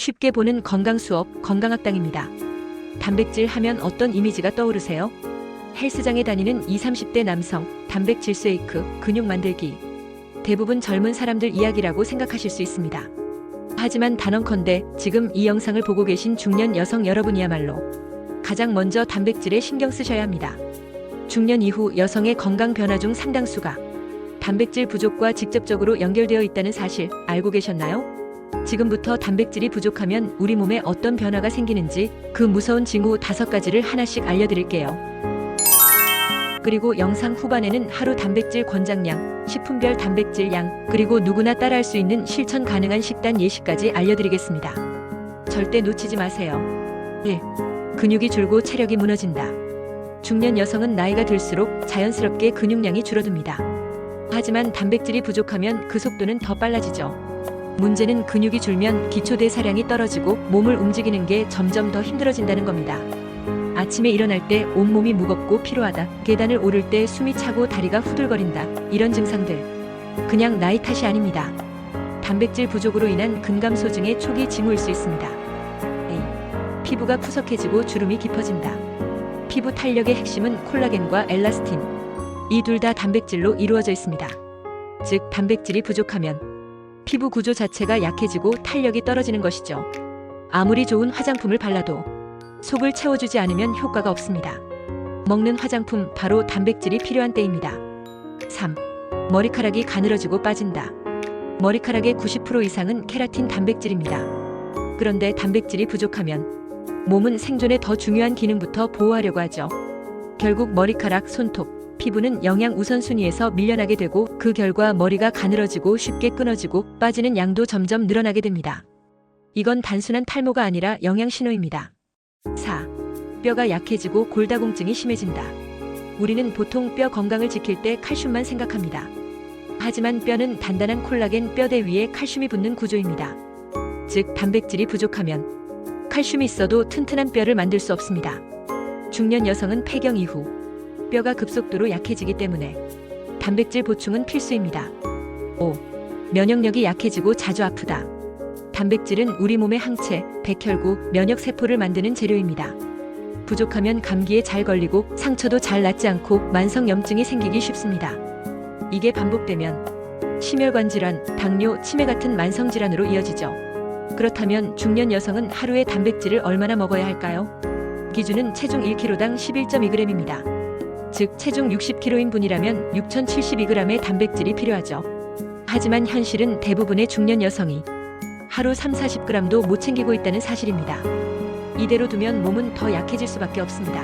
쉽게 보는 건강 수업 건강학당입니다. 단백질 하면 어떤 이미지가 떠오르세요? 헬스장에 다니는 20, 30대 남성, 단백질 쉐이크, 근육 만들기. 대부분 젊은 사람들 이야기라고 생각하실 수 있습니다. 하지만 단언컨대 지금 이 영상을 보고 계신 중년 여성 여러분이야말로 가장 먼저 단백질에 신경 쓰셔야 합니다. 중년 이후 여성의 건강 변화 중 상당수가 단백질 부족과 직접적으로 연결되어 있다는 사실 알고 계셨나요? 지금부터 단백질이 부족하면 우리 몸에 어떤 변화가 생기는지 그 무서운 징후 5가지를 하나씩 알려드릴게요. 그리고 영상 후반에는 하루 단백질 권장량, 식품별 단백질 양, 그리고 누구나 따라할 수 있는 실천 가능한 식단 예시까지 알려드리겠습니다. 절대 놓치지 마세요. 1. 근육이 줄고 체력이 무너진다. 중년 여성은 나이가 들수록 자연스럽게 근육량이 줄어듭니다. 하지만 단백질이 부족하면 그 속도는 더 빨라지죠. 문제는 근육이 줄면 기초대사량이 떨어지고 몸을 움직이는 게 점점 더 힘들어진다는 겁니다. 아침에 일어날 때 온몸이 무겁고 피로하다, 계단을 오를 때 숨이 차고 다리가 후들거린다, 이런 증상들. 그냥 나이 탓이 아닙니다. 단백질 부족으로 인한 근감소증의 초기 징후일 수 있습니다. A. 피부가 푸석해지고 주름이 깊어진다. 피부 탄력의 핵심은 콜라겐과 엘라스틴. 이 둘 다 단백질로 이루어져 있습니다. 즉, 단백질이 부족하면 피부 구조 자체가 약해지고 탄력이 떨어지는 것이죠. 아무리 좋은 화장품을 발라도 속을 채워주지 않으면 효과가 없습니다. 먹는 화장품 바로 단백질이 필요한 때입니다. 3. 머리카락이 가늘어지고 빠진다. 머리카락의 90% 이상은 케라틴 단백질입니다. 그런데 단백질이 부족하면 몸은 생존에 더 중요한 기능부터 보호하려고 하죠. 결국 머리카락, 손톱, 피부는 영양 우선순위에서 밀려나게 되고 그 결과 머리가 가늘어지고 쉽게 끊어지고 빠지는 양도 점점 늘어나게 됩니다. 이건 단순한 탈모가 아니라 영양 신호입니다. 4. 뼈가 약해지고 골다공증이 심해진다. 우리는 보통 뼈 건강을 지킬 때 칼슘만 생각합니다. 하지만 뼈는 단단한 콜라겐 뼈대 위에 칼슘이 붙는 구조입니다. 즉, 단백질이 부족하면 칼슘이 있어도 튼튼한 뼈를 만들 수 없습니다. 중년 여성은 폐경 이후 뼈가 급속도로 약해지기 때문에 단백질 보충은 필수입니다. 5. 면역력이 약해지고 자주 아프다. 단백질은 우리 몸의 항체, 백혈구, 면역세포를 만드는 재료입니다. 부족하면 감기에 잘 걸리고 상처도 잘 낫지 않고 만성염증이 생기기 쉽습니다. 이게 반복되면 심혈관 질환, 당뇨, 치매 같은 만성질환으로 이어지죠. 그렇다면 중년 여성은 하루에 단백질을 얼마나 먹어야 할까요? 기준은 체중 1kg당 11.2g입니다. 즉, 체중 60kg인 분이라면 6072g의 단백질이 필요하죠. 하지만 현실은 대부분의 중년 여성이 하루 30-40g도 못 챙기고 있다는 사실입니다. 이대로 두면 몸은 더 약해질 수밖에 없습니다.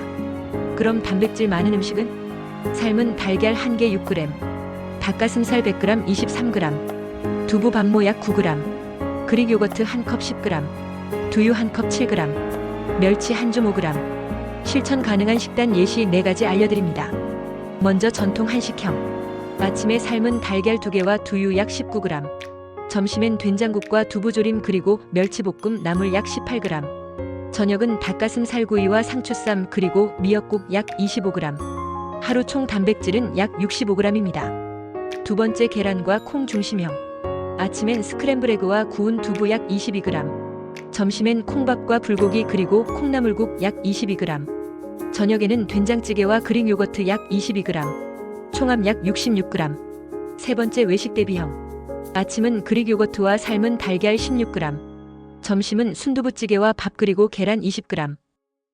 그럼 단백질 많은 음식은? 삶은 달걀 1개 6g, 닭가슴살 100g 23g, 두부 반모 약 9g, 그릭 요거트 1컵 10g, 두유 1컵 7g, 멸치 1줌 5g. 실천 가능한 식단 예시 4가지 알려드립니다. 먼저 전통 한식형. 아침에 삶은 달걀 2개와 두유 약 19g. 점심엔 된장국과 두부조림 그리고 멸치볶음 나물 약 18g. 저녁은 닭가슴살 구이와 상추쌈 그리고 미역국 약 25g. 하루 총 단백질은 약 65g입니다. 두 번째, 계란과 콩 중심형. 아침엔 스크램블 에그와 구운 두부 약 22g. 점심엔 콩밥과 불고기 그리고 콩나물국 약 22g. 저녁에는 된장찌개와 그릭 요거트 약 22g. 총합 약 66g. 세 번째, 외식 대비형. 아침은 그릭 요거트와 삶은 달걀 16g. 점심은 순두부찌개와 밥 그리고 계란 20g.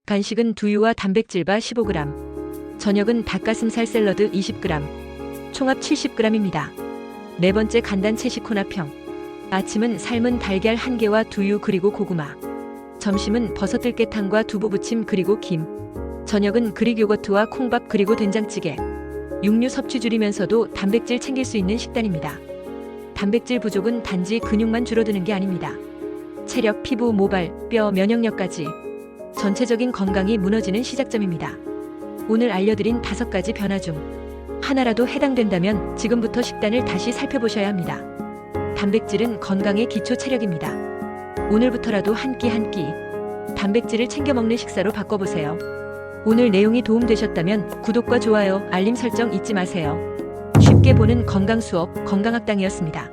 간식은 두유와 단백질바 15g. 저녁은 닭가슴살 샐러드 20g. 총합 70g입니다. 네 번째, 간단 채식 혼합형. 아침은 삶은 달걀 1개와 두유 그리고 고구마. 점심은 버섯 들깨탕과 두부 부침 그리고 김. 저녁은 그릭 요거트와 콩밥 그리고 된장찌개. 육류 섭취 줄이면서도 단백질 챙길 수 있는 식단입니다. 단백질 부족은 단지 근육만 줄어드는 게 아닙니다. 체력, 피부, 모발, 뼈, 면역력까지 전체적인 건강이 무너지는 시작점입니다. 오늘 알려드린 5가지 변화 중 하나라도 해당된다면 지금부터 식단을 다시 살펴보셔야 합니다. 단백질은 건강의 기초 체력입니다. 오늘부터라도 한 끼 한 끼 단백질을 챙겨 먹는 식사로 바꿔보세요. 오늘 내용이 도움되셨다면 구독과 좋아요, 알림 설정 잊지 마세요. 쉽게 보는 건강 수업 건강학당이었습니다.